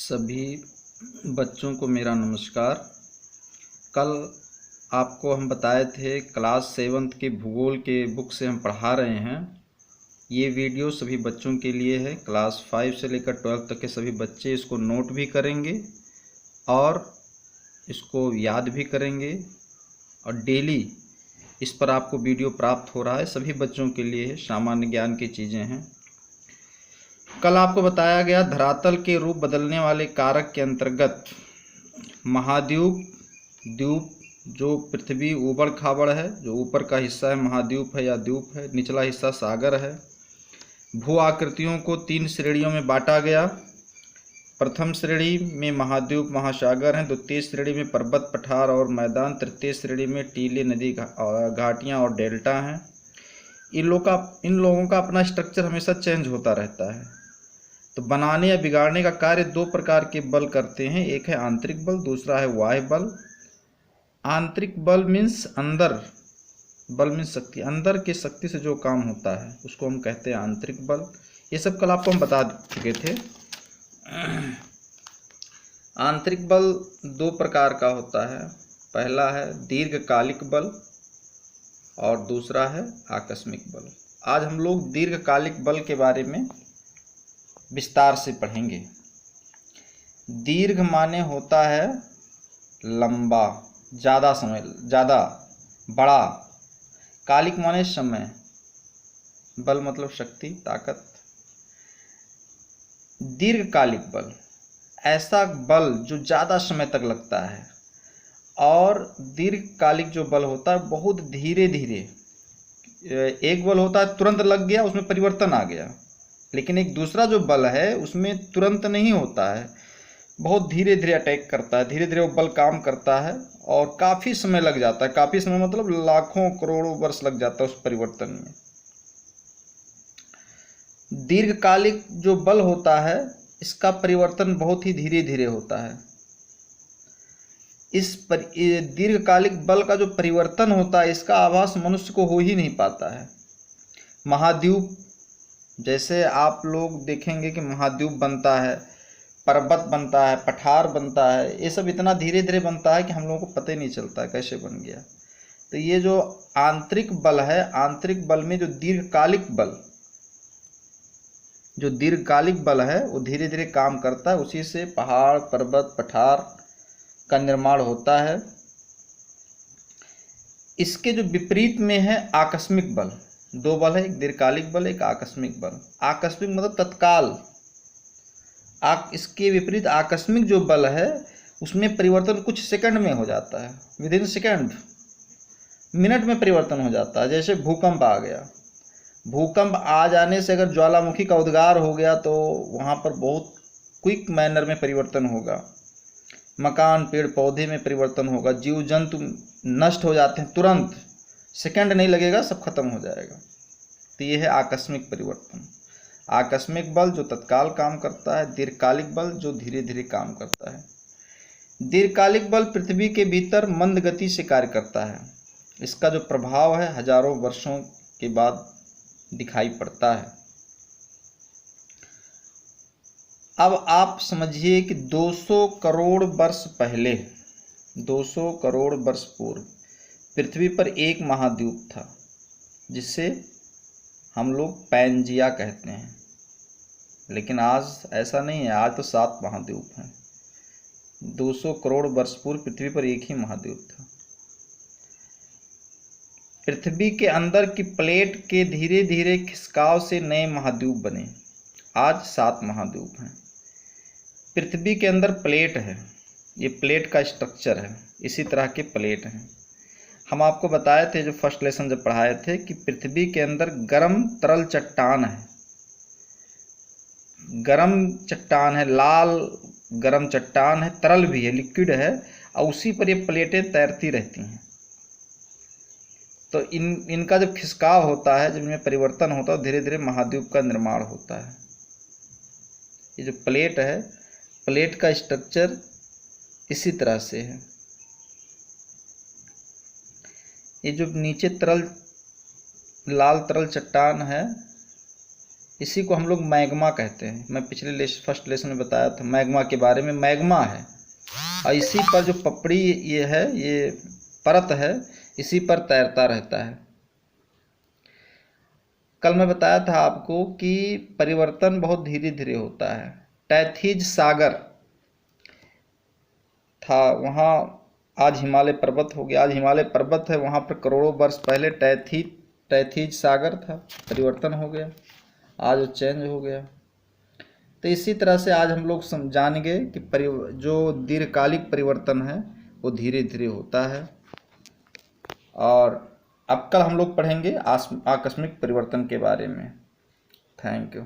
सभी बच्चों को मेरा नमस्कार। कल आपको हम बताए थे क्लास 7th के भूगोल के बुक से हम पढ़ा रहे हैं। ये वीडियो सभी बच्चों के लिए है। क्लास 5 से लेकर 12 तक के सभी बच्चे इसको नोट भी करेंगे और इसको याद भी करेंगे और डेली इस पर आपको वीडियो प्राप्त हो रहा है। सभी बच्चों के लिए है, सामान्य ज्ञान की चीज़ें हैं। कल आपको बताया गया धरातल के रूप बदलने वाले कारक के अंतर्गत महाद्वीप, द्वीप जो पृथ्वी ऊबड़ खाबड़ है, जो ऊपर का हिस्सा है महाद्वीप है या द्वीप है, निचला हिस्सा सागर है। भू आकृतियों को 3 श्रेणियों में बांटा गया। प्रथम श्रेणी में महाद्वीप महासागर हैं, द्वितीय श्रेणी में पर्वत पठार और मैदान, तृतीय श्रेणी में टीले नदी घाटियाँ और डेल्टा हैं। इन लोगों का अपना स्ट्रक्चर हमेशा चेंज होता रहता है। तो बनाने या बिगाड़ने का कार्य 2 प्रकार के बल करते हैं। एक है आंतरिक बल, दूसरा है बाह्य बल। आंतरिक बल मीन्स अंदर, बल मीन्स शक्ति, अंदर की शक्ति से जो काम होता है उसको हम कहते हैं आंतरिक बल। ये सब कल आपको हम बता चुके थे। आंतरिक बल 2 प्रकार का होता है। पहला है दीर्घकालिक बल और दूसरा है आकस्मिक बल। आज हम लोग दीर्घकालिक बल के बारे में विस्तार से पढ़ेंगे। दीर्घ माने होता है लंबा, ज़्यादा समय, ज़्यादा बड़ा। कालिक माने समय, बल मतलब शक्ति, ताकत। दीर्घकालिक बल ऐसा बल जो ज़्यादा समय तक लगता है, और दीर्घकालिक जो बल होता है बहुत धीरे धीरे। एक बल होता है तुरंत लग गया, उसमें परिवर्तन आ गया, लेकिन एक दूसरा जो बल है उसमें तुरंत नहीं होता है, बहुत धीरे धीरे अटैक करता है, धीरे धीरे वो बल काम करता है और काफ़ी समय लग जाता है। काफ़ी समय मतलब लाखों करोड़ों वर्ष लग जाता है उस परिवर्तन में। दीर्घकालिक जो बल होता है इसका परिवर्तन बहुत ही धीरे धीरे होता है। दीर्घकालिक बल का जो परिवर्तन होता है इसका आभास मनुष्य को हो ही नहीं पाता है। महाद्वीप, जैसे आप लोग देखेंगे कि महाद्वीप बनता है, पर्वत बनता है, पठार बनता है, ये सब इतना धीरे धीरे बनता है कि हम लोगों को पता ही नहीं चलता कैसे बन गया। तो ये जो आंतरिक बल है, आंतरिक बल में जो दीर्घकालिक बल है वो धीरे धीरे काम करता है, उसी से पहाड़, पर्वत, पठार का निर्माण होता है। इसके जो विपरीत में है आकस्मिक बल। 2 बल है, एक दीर्घकालिक बल, एक आकस्मिक बल। आकस्मिक मतलब तत्काल। इसके विपरीत आकस्मिक जो बल है उसमें परिवर्तन कुछ सेकंड में हो जाता है, विदिन सेकंड, मिनट में परिवर्तन हो जाता है। जैसे भूकंप आ गया, भूकंप आ जाने से अगर ज्वालामुखी का उद्गार हो गया तो वहाँ पर बहुत क्विक मैनर में परिवर्तन होगा। मकान, पेड़ पौधे में परिवर्तन होगा, जीव जंतु नष्ट हो जाते हैं, तुरंत सेकंड नहीं लगेगा, सब खत्म हो जाएगा। तो ये है आकस्मिक परिवर्तन। आकस्मिक बल जो तत्काल काम करता है, दीर्घकालिक बल जो धीरे धीरे काम करता है। दीर्घकालिक बल पृथ्वी के भीतर मंद गति से कार्य करता है। इसका जो प्रभाव है हजारों वर्षों के बाद दिखाई पड़ता है। अब आप समझिए कि 200 करोड़ वर्ष पहले, 200 करोड़ वर्ष पूर्व पृथ्वी पर एक महाद्वीप था जिसे हम लोग पैंजिया कहते हैं। लेकिन आज ऐसा नहीं है, आज तो 7 महाद्वीप हैं। 200 करोड़ वर्ष पूर्व पृथ्वी पर एक ही महाद्वीप था। पृथ्वी के अंदर की प्लेट के धीरे धीरे खिसकाव से नए महाद्वीप बने। आज 7 महाद्वीप हैं। पृथ्वी के अंदर प्लेट है, ये प्लेट का स्ट्रक्चर है, इसी तरह के प्लेट हैं। हम आपको बताए थे जो फर्स्ट लेसन जब पढ़ाए थे कि पृथ्वी के अंदर गर्म तरल चट्टान है, गर्म चट्टान है, लाल गर्म चट्टान है, तरल भी है, लिक्विड है, और उसी पर ये प्लेटें तैरती रहती हैं। तो इनका जब खिसकाव होता है, जब इनमें परिवर्तन होता है, धीरे धीरे महाद्वीप का निर्माण होता है। ये जो प्लेट है, प्लेट का स्ट्रक्चर इसी तरह से है। ये जो नीचे लाल तरल चट्टान है, इसी को हम लोग मैग्मा कहते हैं। मैं पिछले फर्स्ट लेसन में बताया था मैग्मा के बारे में। मैग्मा है और इसी पर जो पपड़ी ये है, ये परत है, इसी पर तैरता रहता है। कल मैं बताया था आपको कि परिवर्तन बहुत धीरे धीरे होता है। टैथिज सागर था, वहाँ आज हिमालय पर्वत हो गया। आज हिमालय पर्वत है, वहाँ पर करोड़ों वर्ष पहले टैथिज सागर था, परिवर्तन हो गया, आज वो चेंज हो गया। तो इसी तरह से आज हम लोग जानेंगे कि जो दीर्घकालिक परिवर्तन है वो धीरे धीरे होता है। और अब कल हम लोग पढ़ेंगे आकस्मिक परिवर्तन के बारे में। Thank you.